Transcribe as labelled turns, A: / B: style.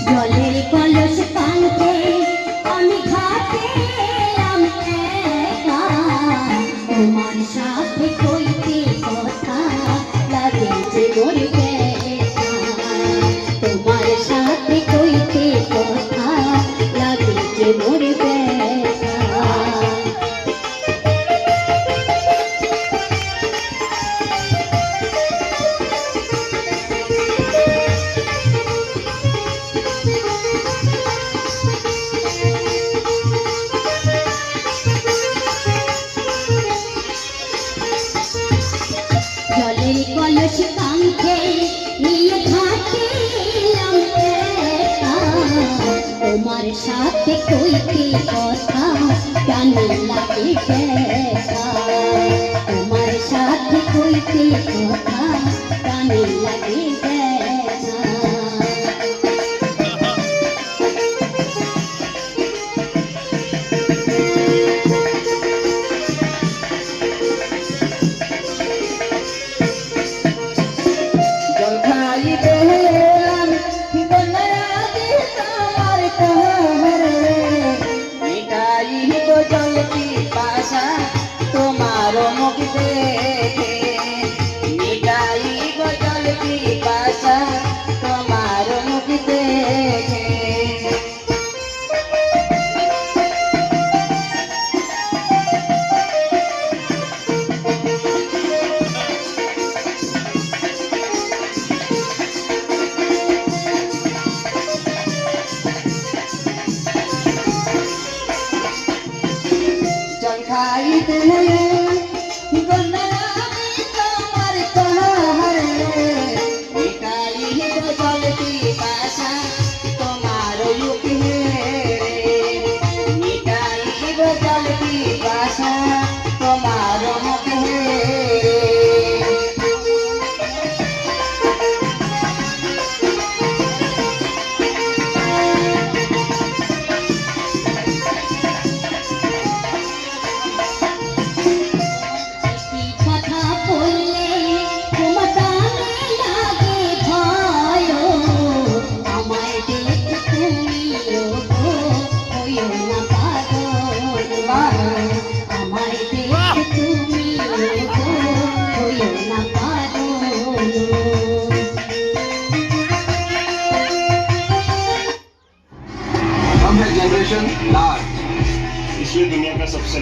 A: জলের কলস কাঁধে আমি ঘাটে এলাম একা, তোমার সাথে কইতে কথা লাগে যে মোর ব্যথা, তোমার সাথে কইতে কথা লাগে যে মোর ব্যথা। জলের কলস কাঁধে নিয়ে ঘাটে এলাম একা, তোমার সাথে কইতে কথা জানি লাগে ব্যথা, তোমার সাথে কইতে কথা জানি লাগে ব্যথা।
B: মিটাই তো জল কি পাশা তোমার মুখ